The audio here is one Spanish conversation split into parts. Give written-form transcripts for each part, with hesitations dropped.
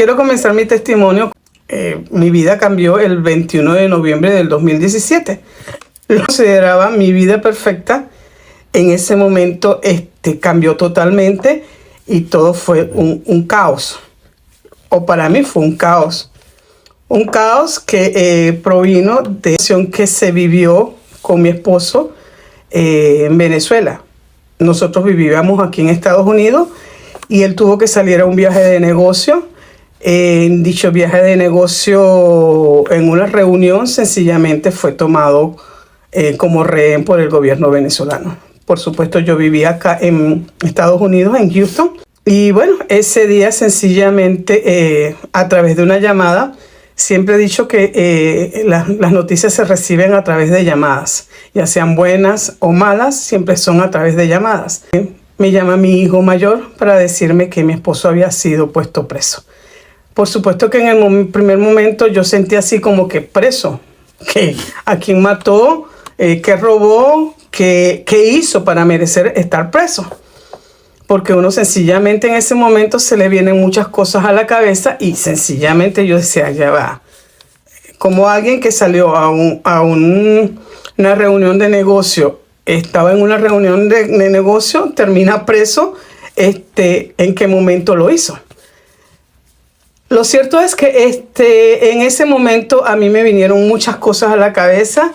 Quiero comenzar mi testimonio. Mi vida cambió el 21 de noviembre del 2017. Lo consideraba mi vida perfecta. En ese momento cambió totalmente y todo fue un caos. O para mí fue un caos. Un caos que provino de la situación que se vivió con mi esposo en Venezuela. Nosotros vivíamos aquí en Estados Unidos y él tuvo que salir a un viaje de negocio. En dicho viaje de negocio, en una reunión, sencillamente fue tomado como rehén por el gobierno venezolano. Por supuesto, yo vivía acá en Estados Unidos, en Houston. Y bueno, ese día sencillamente a través de una llamada, siempre he dicho que las noticias se reciben a través de llamadas, ya sean buenas o malas, siempre son a través de llamadas. Me llama mi hijo mayor para decirme que mi esposo había sido puesto preso. Por supuesto que en el primer momento yo sentí así como que preso, que a quién mató, qué robó, qué hizo para merecer estar preso. Porque uno sencillamente en ese momento se le vienen muchas cosas a la cabeza y sencillamente yo decía, ya va. Como alguien que salió a una reunión de negocio, estaba en una reunión de negocio, termina preso, ¿en qué momento lo hizo? Lo cierto es que en ese momento a mí me vinieron muchas cosas a la cabeza.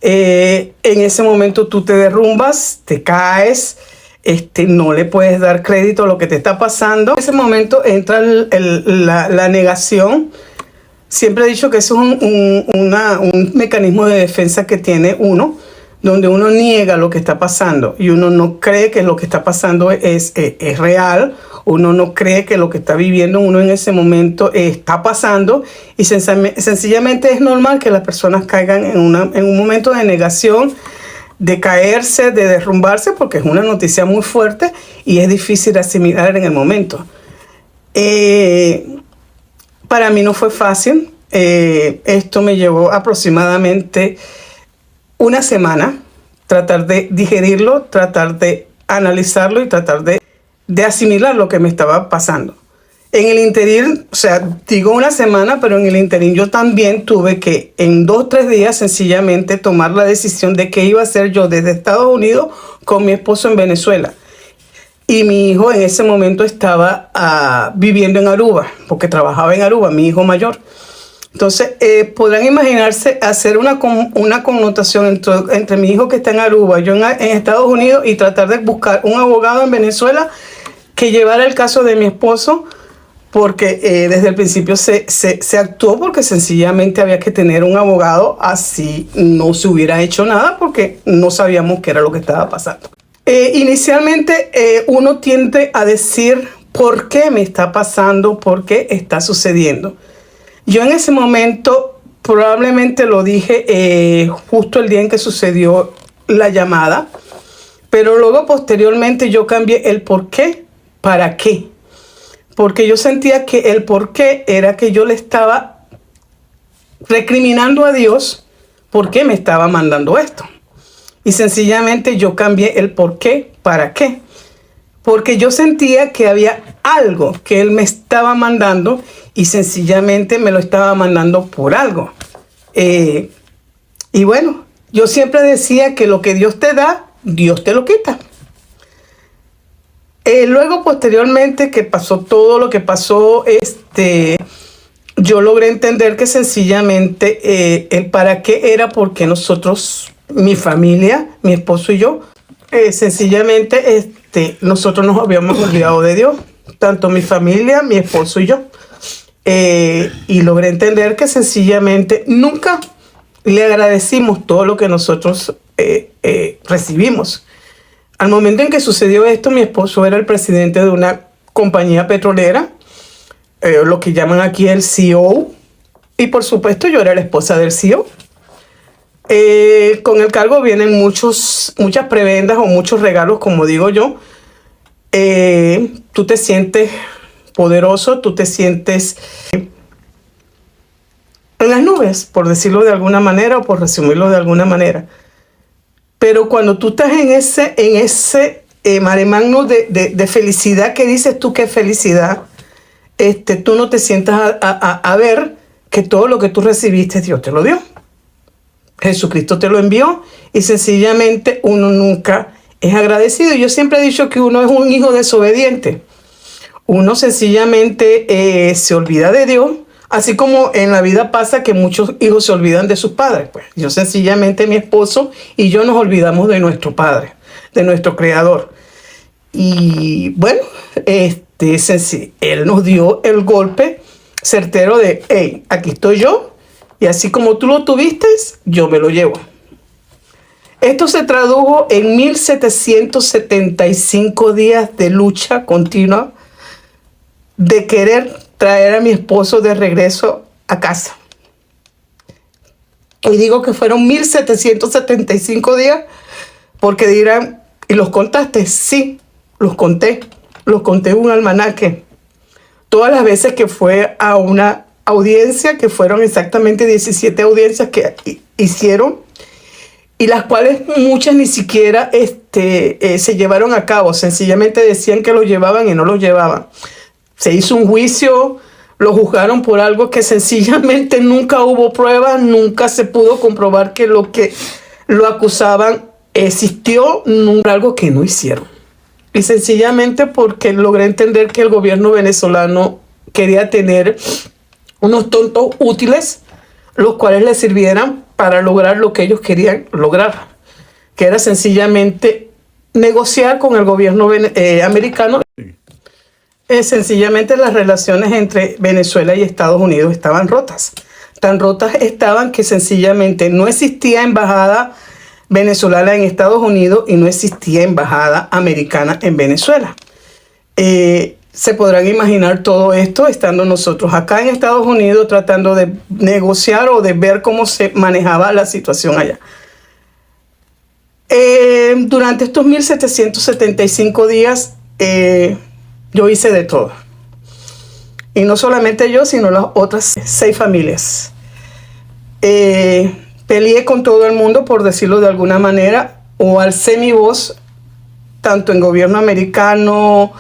En ese momento tú te derrumbas, te caes, no le puedes dar crédito a lo que te está pasando. En ese momento entra la negación. Siempre he dicho que eso es un mecanismo de defensa que tiene uno, donde uno niega lo que está pasando y uno no cree que lo que está pasando es real. Uno no cree que lo que está viviendo uno en ese momento está pasando y sencillamente es normal que las personas caigan en un momento de negación, de caerse, de derrumbarse, porque es una noticia muy fuerte y es difícil asimilar en el momento. Para mí no fue fácil. Esto me llevó aproximadamente una semana tratar de digerirlo, tratar de analizarlo y tratar de asimilar lo que me estaba pasando. En el interín, o sea, digo una semana, pero en el interín yo también tuve que en 2 o 3 días sencillamente tomar la decisión de qué iba a hacer yo desde Estados Unidos con mi esposo en Venezuela. Y mi hijo en ese momento estaba viviendo en Aruba, porque trabajaba en Aruba, mi hijo mayor. Entonces, podrán imaginarse hacer una connotación entre mi hijo que está en Aruba, yo en Estados Unidos, y tratar de buscar un abogado en Venezuela que llevara el caso de mi esposo, porque desde el principio se actuó porque sencillamente había que tener un abogado, así no se hubiera hecho nada porque no sabíamos qué era lo que estaba pasando. Inicialmente uno tiende a decir por qué me está pasando, por qué está sucediendo. Yo en ese momento probablemente lo dije justo el día en que sucedió la llamada, pero luego posteriormente yo cambié el por qué para qué. Porque yo sentía que el por qué era que yo le estaba recriminando a Dios por qué me estaba mandando esto. Y sencillamente yo cambié el por qué para qué. Porque yo sentía que había algo que Él me estaba mandando y sencillamente me lo estaba mandando por algo. Y bueno, yo siempre decía que lo que Dios te da, Dios te lo quita. Luego, posteriormente, que pasó todo lo que pasó, yo logré entender que sencillamente el para qué era porque nosotros, mi familia, mi esposo y yo, sencillamente nosotros nos habíamos olvidado de Dios, tanto mi familia, mi esposo y yo. Y logré entender que sencillamente nunca le agradecimos todo lo que nosotros recibimos. Al momento en que sucedió esto, mi esposo era el presidente de una compañía petrolera, lo que llaman aquí el CEO, y por supuesto yo era la esposa del CEO. Con el cargo vienen muchas prebendas o muchos regalos, como digo yo. Tú te sientes poderoso, tú te sientes en las nubes, por decirlo de alguna manera o por resumirlo de alguna manera. Pero cuando tú estás en ese mare magnum de felicidad, que dices tú qué felicidad, tú no te sientas a ver que todo lo que tú recibiste Dios te lo dio. Jesucristo te lo envió y sencillamente uno nunca es agradecido. Yo siempre he dicho que uno es un hijo desobediente. Uno sencillamente se olvida de Dios, así como en la vida pasa que muchos hijos se olvidan de sus padres. Pues yo sencillamente, mi esposo y yo nos olvidamos de nuestro Padre, de nuestro Creador. Y bueno, Él nos dio el golpe certero de, hey, aquí estoy yo, y así como tú lo tuviste, yo me lo llevo. Esto se tradujo en 1775 días de lucha continua de querer traer a mi esposo de regreso a casa. Y digo que fueron 1775 días porque dirán, ¿y los contaste? Sí, los conté en un almanaque. Todas las veces que fue a una audiencia, que fueron exactamente 17 audiencias que hicieron, y las cuales muchas ni siquiera se llevaron a cabo. Sencillamente decían que lo llevaban y no lo llevaban. Se hizo un juicio, lo juzgaron por algo que sencillamente nunca hubo pruebas, nunca se pudo comprobar que lo acusaban existió, nunca, algo que no hicieron. Y sencillamente porque logré entender que el gobierno venezolano quería tener unos tontos útiles, los cuales les sirvieran para lograr lo que ellos querían lograr, que era sencillamente negociar con el gobierno americano. Sencillamente las relaciones entre Venezuela y Estados Unidos estaban rotas. Tan rotas estaban que sencillamente no existía embajada venezolana en Estados Unidos y no existía embajada americana en Venezuela. Se podrán imaginar todo esto estando nosotros acá en Estados Unidos tratando de negociar o de ver cómo se manejaba la situación allá. Durante estos 1775 días yo hice de todo. Y no solamente yo, sino las otras 6 familias. Peleé con todo el mundo, por decirlo de alguna manera, o alcé mi voz, tanto en gobierno americano,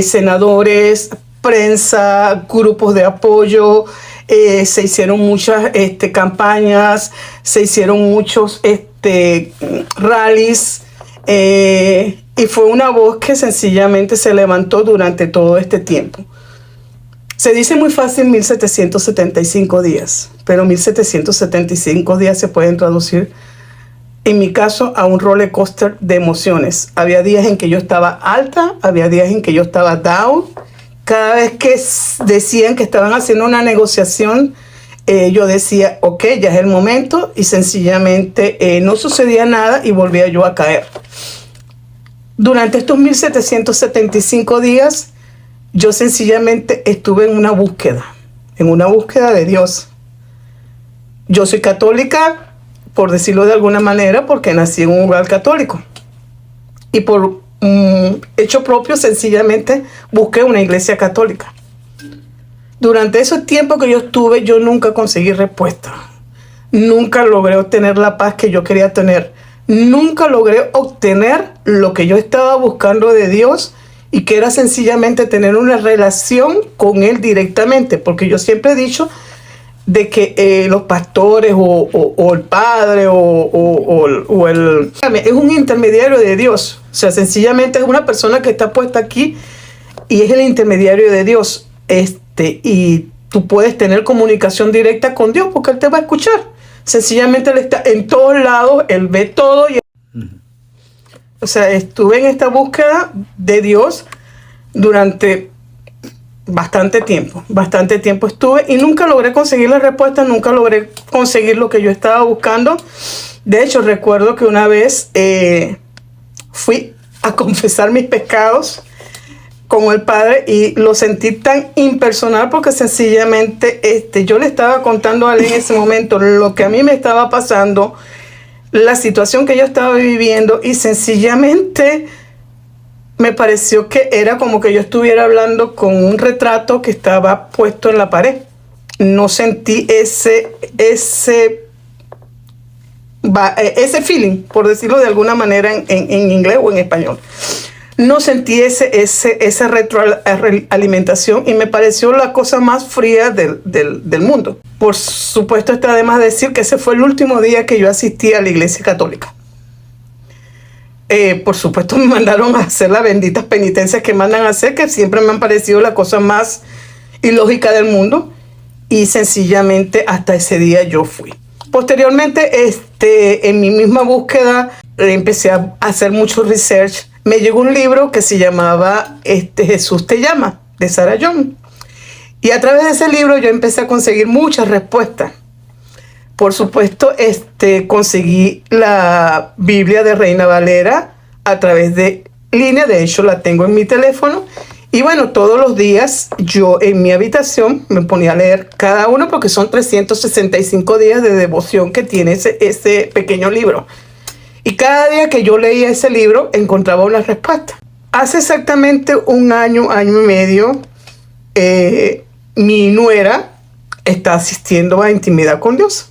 senadores, prensa, grupos de apoyo. Se hicieron muchas campañas, se hicieron muchos rallies, y fue una voz que sencillamente se levantó durante todo este tiempo. Se dice muy fácil 1775 días, pero 1775 días se pueden traducir, en mi caso, a un roller coaster de emociones. Había días en que yo estaba alta, había días en que yo estaba down. Cada vez que decían que estaban haciendo una negociación, yo decía, ok, ya es el momento, y sencillamente no sucedía nada y volvía yo a caer. Durante estos 1775 días, yo sencillamente estuve en una búsqueda de Dios. Yo soy católica, por decirlo de alguna manera, porque nací en un hogar católico. Y por hecho propio, sencillamente busqué una iglesia católica. Durante ese tiempo que yo estuve, yo nunca conseguí respuesta. Nunca logré obtener la paz que yo quería tener. Nunca logré obtener lo que yo estaba buscando de Dios, y que era sencillamente tener una relación con Él directamente. Porque yo siempre he dicho de que los pastores o el padre o el... es un intermediario de Dios. O sea, sencillamente es una persona que está puesta aquí y es el intermediario de Dios. Y tú puedes tener comunicación directa con Dios porque Él te va a escuchar. Sencillamente Él está en todos lados, Él ve todo. O sea, estuve en esta búsqueda de Dios durante bastante tiempo estuve y nunca logré conseguir la respuesta, nunca logré conseguir lo que yo estaba buscando. De hecho, recuerdo que una vez fui a confesar mis pecados con el Padre y lo sentí tan impersonal porque sencillamente yo le estaba contando a él en ese momento lo que a mí me estaba pasando, la situación que yo estaba viviendo, y sencillamente me pareció que era como que yo estuviera hablando con un retrato que estaba puesto en la pared. No sentí ese feeling, por decirlo de alguna manera en inglés o en español. no sentí esa retroalimentación y me pareció la cosa más fría del mundo. Por supuesto, está de más decir que ese fue el último día que yo asistí a la iglesia católica. Por supuesto, me mandaron a hacer las benditas penitencias que mandan a hacer, que siempre me han parecido la cosa más ilógica del mundo, y sencillamente hasta ese día yo fui. Posteriormente, en mi misma búsqueda, empecé a hacer mucho research. Me llegó un libro que se llamaba Jesús te llama, de Sarah Young. Y a través de ese libro yo empecé a conseguir muchas respuestas. Por supuesto, conseguí la Biblia de Reina Valera a través de línea. De hecho, la tengo en mi teléfono. Y bueno, todos los días yo en mi habitación me ponía a leer cada uno, porque son 365 días de devoción que tiene ese pequeño libro. Y cada día que yo leía ese libro encontraba una respuesta. Hace exactamente un año, año y medio, mi nuera está asistiendo a Intimidad con Dios.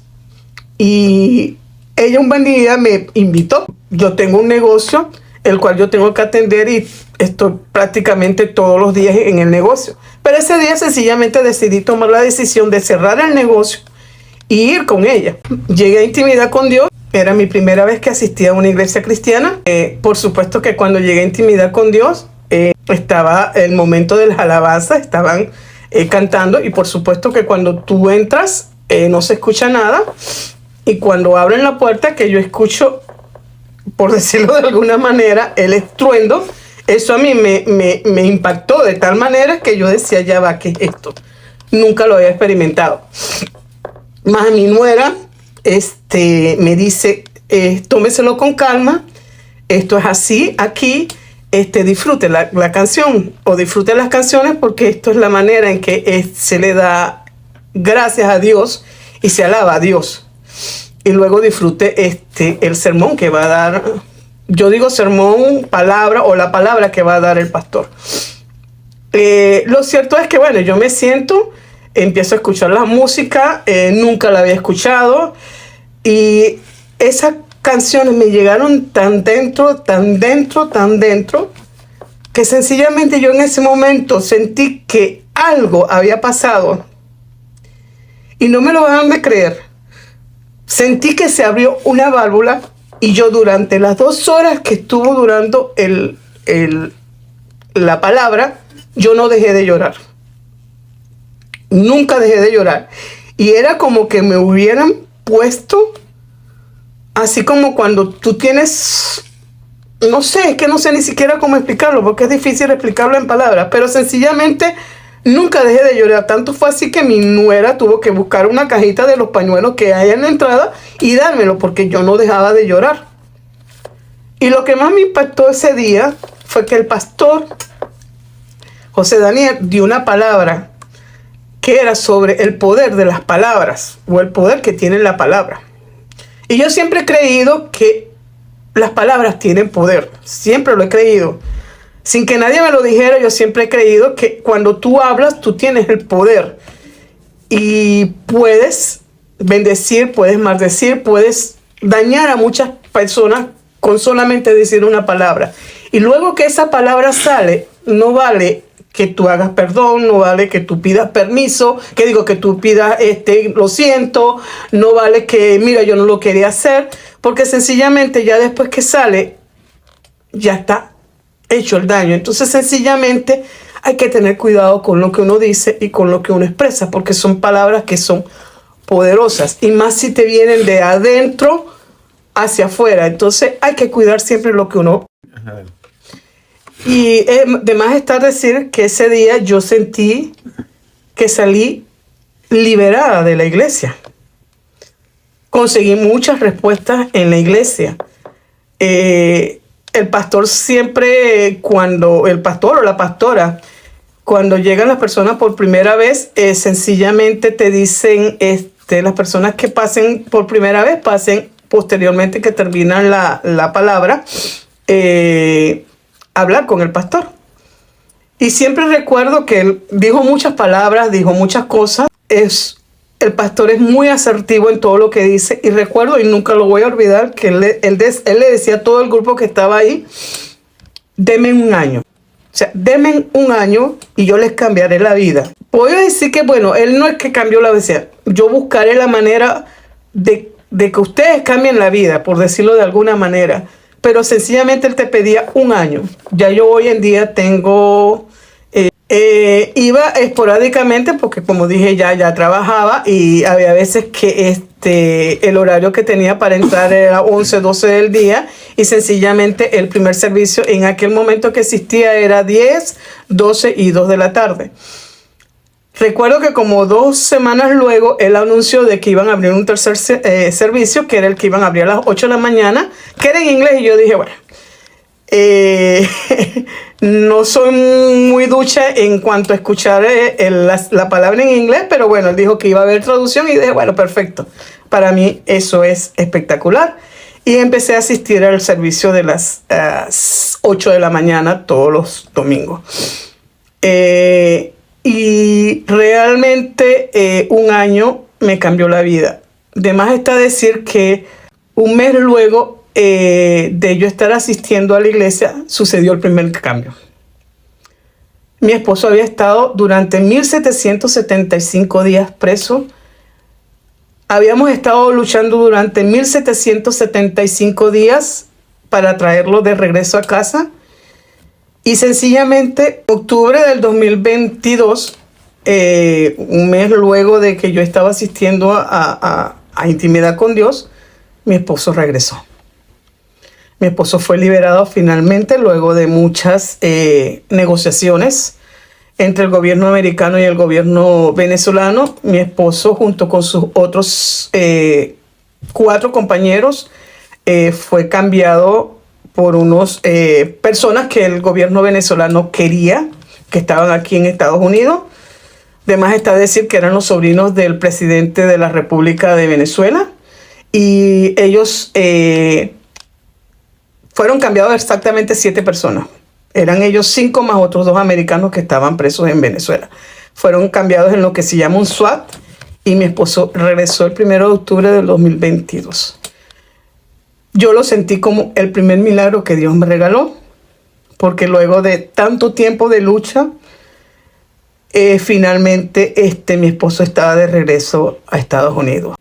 Y ella un buen día me invitó. Yo tengo un negocio, el cual yo tengo que atender, y estoy prácticamente todos los días en el negocio. Pero ese día sencillamente decidí tomar la decisión de cerrar el negocio y ir con ella. Llegué a Intimidad con Dios. Era mi primera vez que asistía a una iglesia cristiana. Por supuesto que cuando llegué a Intimidad con Dios, estaba el momento de las alabanzas, estaban cantando, y por supuesto que cuando tú entras no se escucha nada, y cuando abren la puerta, que yo escucho, por decirlo de alguna manera, el estruendo, eso a mí me impactó de tal manera que yo decía, ya va, ¿qué es esto? Nunca lo había experimentado. Más mi nuera me dice, tómeselo con calma, esto es así, aquí, disfrute la canción, o disfrute las canciones, porque esto es la manera en que se le da gracias a Dios y se alaba a Dios. Y luego disfrute el sermón que va a dar, yo digo sermón, palabra, o la palabra que va a dar el pastor. Lo cierto es que, bueno, yo me siento, empiezo a escuchar la música, nunca la había escuchado, y esas canciones me llegaron tan dentro, que sencillamente yo en ese momento sentí que algo había pasado, y no me lo van a creer. Sentí que se abrió una válvula, y yo durante las 2 horas que estuvo durando la palabra, yo no dejé de llorar. Nunca dejé de llorar. Y era como que me hubieran puesto, así como cuando tú tienes, no sé, es que no sé ni siquiera cómo explicarlo, porque es difícil explicarlo en palabras, pero sencillamente nunca dejé de llorar. Tanto fue así que mi nuera tuvo que buscar una cajita de los pañuelos que hay en la entrada y dármelo, porque yo no dejaba de llorar. Y lo que más me impactó ese día fue que el pastor José Daniel dio una palabra que era sobre el poder de las palabras, o el poder que tiene la palabra. Y yo siempre he creído que las palabras tienen poder. Siempre lo he creído. Sin que nadie me lo dijera, yo siempre he creído que cuando tú hablas, tú tienes el poder. Y puedes bendecir, puedes maldecir, puedes dañar a muchas personas con solamente decir una palabra. Y luego que esa palabra sale, no vale que tú hagas perdón, no vale que tú pidas permiso, que tú pidas lo siento, no vale que, mira, yo no lo quería hacer, porque sencillamente ya después que sale, ya está hecho el daño. Entonces sencillamente hay que tener cuidado con lo que uno dice y con lo que uno expresa, porque son palabras que son poderosas, y más si te vienen de adentro hacia afuera. Entonces hay que cuidar siempre lo que uno... Ajá. Y de más está decir que ese día yo sentí que salí liberada de la iglesia. Conseguí muchas respuestas en la iglesia. El pastor siempre, cuando el pastor o la pastora, cuando llegan las personas por primera vez, sencillamente te dicen, las personas que pasen por primera vez, pasen posteriormente que terminan la palabra, hablar con el pastor. Y siempre recuerdo que él dijo muchas palabras, dijo muchas cosas. El pastor es muy asertivo en todo lo que dice. Y recuerdo, y nunca lo voy a olvidar, que él le decía a todo el grupo que estaba ahí, denme un año. O sea, denme un año y yo les cambiaré la vida. Puedo decir que, bueno, él no es que cambió la vida. Yo buscaré la manera de que ustedes cambien la vida, por decirlo de alguna manera. Pero sencillamente él te pedía un año. Ya yo hoy en día tengo... iba esporádicamente porque, como dije, ya trabajaba y había veces que el horario que tenía para entrar era 11, 12 del día y sencillamente el primer servicio en aquel momento que existía era 10, 12 y 2 de la tarde. Recuerdo que como 2 semanas luego él anunció de que iban a abrir un tercer servicio, que era el que iban a abrir a las 8 de la mañana, que era en inglés, y yo dije, bueno, no soy muy ducha en cuanto a escuchar la palabra en inglés, pero bueno, él dijo que iba a haber traducción y dije, bueno, perfecto. Para mí eso es espectacular. Y empecé a asistir al servicio de las 8 de la mañana todos los domingos. Y realmente un año me cambió la vida. De más está decir que un mes luego de yo estar asistiendo a la iglesia, sucedió el primer cambio. Mi esposo había estado durante 1775 días preso. Habíamos estado luchando durante 1775 días para traerlo de regreso a casa. Y sencillamente, en octubre del 2022, un mes luego de que yo estaba asistiendo a intimidad con Dios, mi esposo regresó. Mi esposo fue liberado finalmente luego de muchas negociaciones entre el gobierno americano y el gobierno venezolano. Mi esposo, junto con sus otros 4 compañeros, fue cambiado por unos personas que el gobierno venezolano quería, que estaban aquí en Estados Unidos. Además está decir que eran los sobrinos del presidente de la República de Venezuela. Y ellos... fueron cambiados exactamente 7 personas. Eran ellos 5 más otros 2 americanos que estaban presos en Venezuela. Fueron cambiados en lo que se llama un SWAT y mi esposo regresó el 1 de octubre del 2022. Yo lo sentí como el primer milagro que Dios me regaló, porque luego de tanto tiempo de lucha, finalmente mi esposo estaba de regreso a Estados Unidos.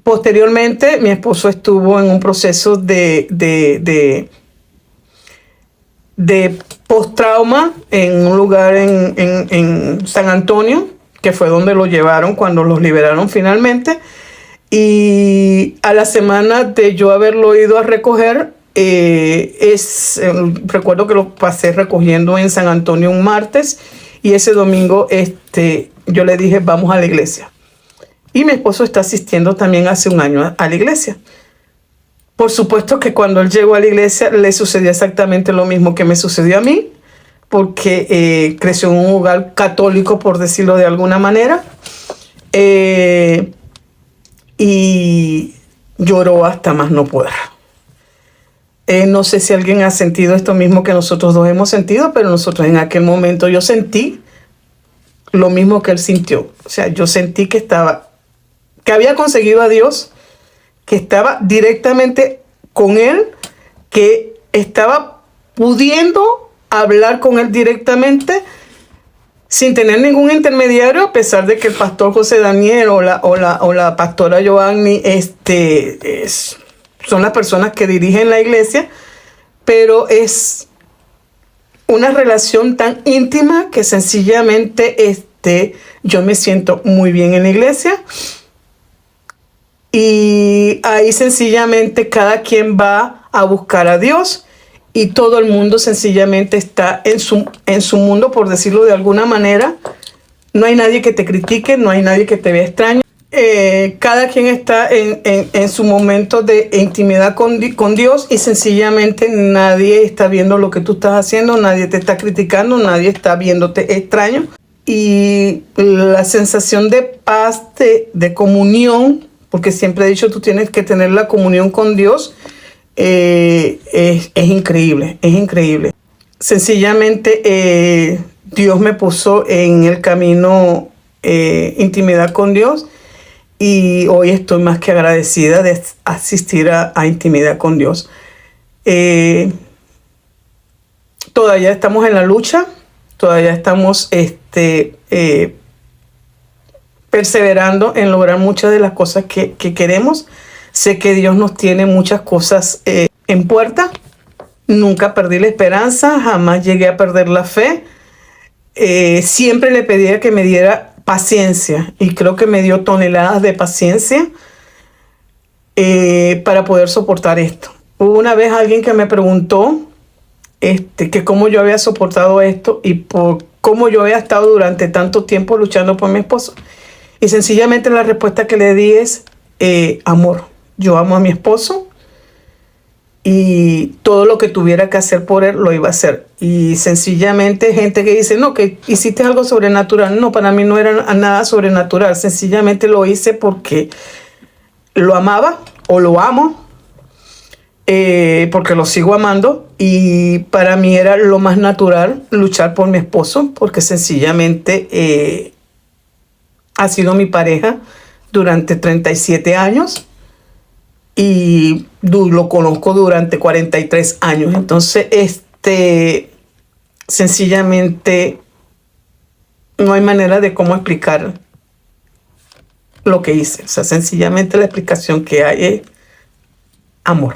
Posteriormente, mi esposo estuvo en un proceso de post-trauma en un lugar en San Antonio, que fue donde lo llevaron cuando los liberaron finalmente. Y a la semana de yo haberlo ido a recoger, recuerdo que lo pasé recogiendo en San Antonio un martes, y ese domingo yo le dije, vamos a la iglesia. Y mi esposo está asistiendo también hace un año a la iglesia. Por supuesto que cuando él llegó a la iglesia le sucedió exactamente lo mismo que me sucedió a mí, porque creció en un hogar católico, por decirlo de alguna manera, y lloró hasta más no poder. No sé si alguien ha sentido esto mismo que nosotros dos hemos sentido, pero nosotros en aquel momento yo sentí lo mismo que él sintió. O sea, yo sentí que había conseguido a Dios, que estaba directamente con él, que estaba pudiendo hablar con él directamente sin tener ningún intermediario, a pesar de que el pastor José Daniel o la pastora Joanny son las personas que dirigen la iglesia, pero es una relación tan íntima que sencillamente yo me siento muy bien en la iglesia. Y ahí sencillamente cada quien va a buscar a Dios y todo el mundo sencillamente está en su mundo, por decirlo de alguna manera. No hay nadie que te critique, no hay nadie que te vea extraño. Cada quien está en su momento de intimidad con Dios y sencillamente nadie está viendo lo que tú estás haciendo, nadie te está criticando, nadie está viéndote extraño. Y la sensación de paz, de comunión, porque siempre he dicho, tú tienes que tener la comunión con Dios, es increíble, es increíble. Sencillamente Dios me puso en el camino intimidad con Dios y hoy estoy más que agradecida de asistir a intimidad con Dios. todavía estamos en la lucha, todavía estamos perseverando en lograr muchas de las cosas que queremos. Sé que Dios nos tiene muchas cosas en puerta. Nunca perdí la esperanza, jamás llegué a perder la fe. Siempre le pedía que me diera paciencia y creo que me dio toneladas de paciencia para poder soportar esto. Hubo una vez alguien que me preguntó que cómo yo había soportado esto y por cómo yo había estado durante tanto tiempo luchando por mi esposo. Y sencillamente la respuesta que le di es amor. Yo amo a mi esposo y todo lo que tuviera que hacer por él lo iba a hacer. Y sencillamente gente que dice, no, que hiciste algo sobrenatural. No, para mí no era nada sobrenatural. Sencillamente lo hice porque lo amaba o lo amo, porque lo sigo amando. Y para mí era lo más natural luchar por mi esposo, porque sencillamente ha sido mi pareja durante 37 años. Y lo conozco durante 43 años. Entonces, sencillamente no hay manera de cómo explicar lo que hice. O sea, sencillamente la explicación que hay es amor.